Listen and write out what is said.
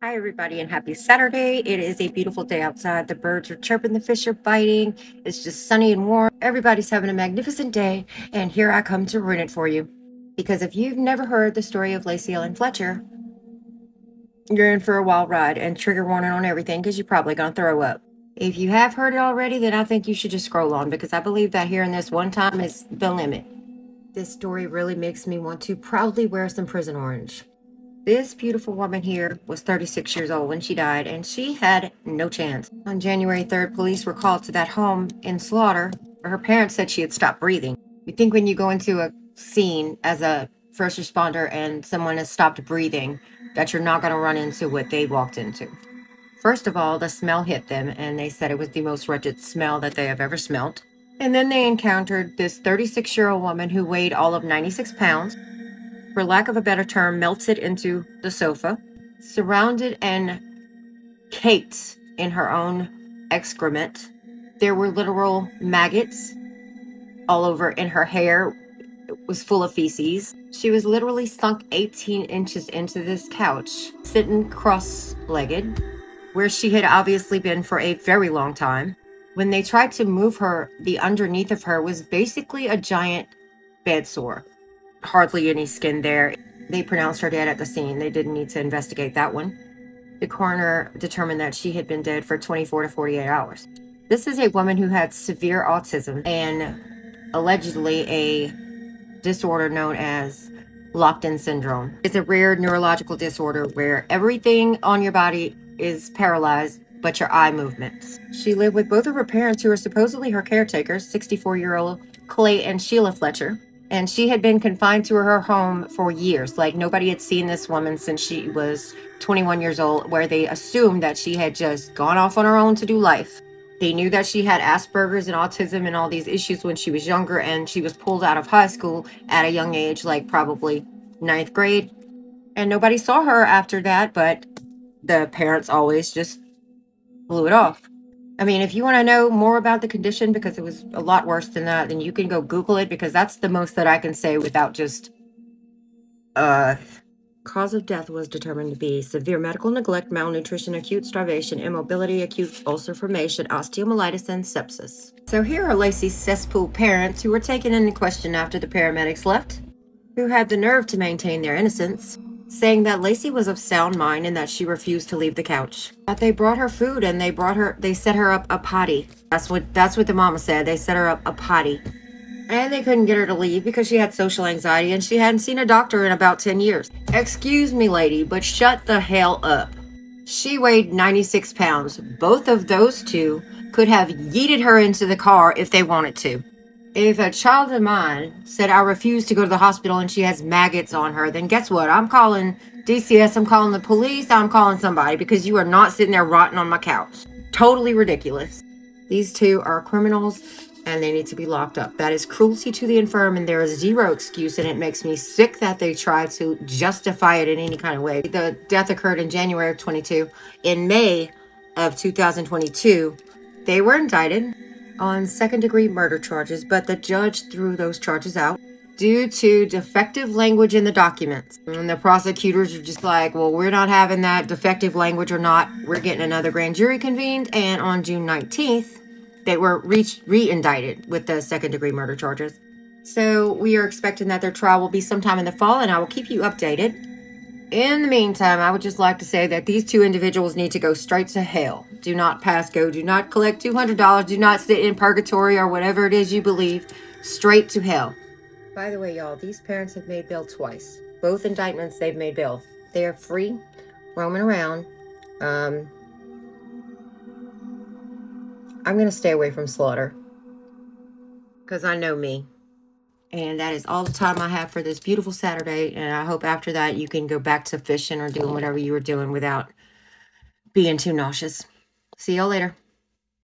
Hi, everybody, and happy Saturday. It is a beautiful day outside. The birds are chirping, the fish are biting. It's just sunny and warm. Everybody's having a magnificent day, and here I come to ruin it for you. Because if you've never heard the story of LACEY and FLETCHER, you're in for a wild ride, and trigger warning on everything because you're probably going to throw up. If you have heard it already, then I think you should just scroll on because I believe that hearing this one time is the limit. This story really makes me want to proudly wear some prison orange. This beautiful woman here was 36 years old when she died, and she had no chance. On January 3rd, police were called to that home in Slaughter, where her parents said she had stopped breathing. You think when you go into a scene as a first responder and someone has stopped breathing, that you're not going to run into what they walked into. First of all, the smell hit them, and they said it was the most wretched smell that they have ever smelled. And then they encountered this 36-year-old woman who weighed all of 96 pounds. For lack of a better term, melted into the sofa, surrounded and caked in her own excrement. There were literal maggots all over, and her hair was full of feces. She was literally sunk 18 inches into this couch, sitting cross-legged, where she had obviously been for a very long time. When they tried to move her, the underneath of her was basically a giant bed sore. Hardly any skin there. They pronounced her dead at the scene. They didn't need to investigate that one. The coroner determined that she had been dead for 24 to 48 hours. This is a woman who had severe autism and allegedly a disorder known as locked-in syndrome. It's a rare neurological disorder where everything on your body is paralyzed but your eye movements. She lived with both of her parents, who are supposedly her caretakers, 64-year-old Clay and Sheila Fletcher. And she had been confined to her home for years. Like, nobody had seen this woman since she was 21 years old, where they assumed that she had just gone off on her own to do life. They knew that she had Asperger's and autism and all these issues when she was younger, and she was pulled out of high school at a young age, like probably 9th grade. And nobody saw her after that, but the parents always just blew it off. I mean, if you want to know more about the condition, because it was a lot worse than that, then you can go Google it, because that's the most that I can say without just, cause of death was determined to be severe medical neglect, malnutrition, acute starvation, immobility, acute ulcer formation, osteomyelitis, and sepsis. So here are LACEY's cesspool parents, who were taken into question after the paramedics left, who had the nerve to maintain their innocence, saying that LACEY was of sound mind and that she refused to leave the couch. That they brought her food and they set her up a potty. That's what the mama said. They set her up a potty. And they couldn't get her to leave because she had social anxiety and she hadn't seen a doctor in about 10 years. Excuse me, lady, but shut the hell up. She weighed 96 pounds. Both of those two could have yeeted her into the car if they wanted to. If a child of mine said, I refuse to go to the hospital and she has maggots on her, then guess what? I'm calling DCS, I'm calling the police, I'm calling somebody, because you are not sitting there rotting on my couch. Totally ridiculous. These two are criminals and they need to be locked up. That is cruelty to the infirm, and there is zero excuse, and it makes me sick that they try to justify it in any kind of way. The death occurred in January of 22. In May of 2022, they were indicted on second-degree murder charges, but the judge threw those charges out due to defective language in the documents. And the prosecutors are just like, well, we're not having that defective language or not. We're getting another grand jury convened, and on June 19th, they were re-indicted with the second-degree murder charges. So we are expecting that their trial will be sometime in the fall, and I will keep you updated. In the meantime, I would just like to say that these two individuals need to go straight to hell. Do not pass go. Do not collect $200. Do not sit in purgatory or whatever it is you believe. Straight to hell. By the way, y'all, these parents have made bail twice. Both indictments, they've made bail. They are free, roaming around. I'm going to stay away from Slaughter, because I know me. And that is all the time I have for this beautiful Saturday. And I hope after that you can go back to fishing or doing whatever you were doing without being too nauseous. See y'all later.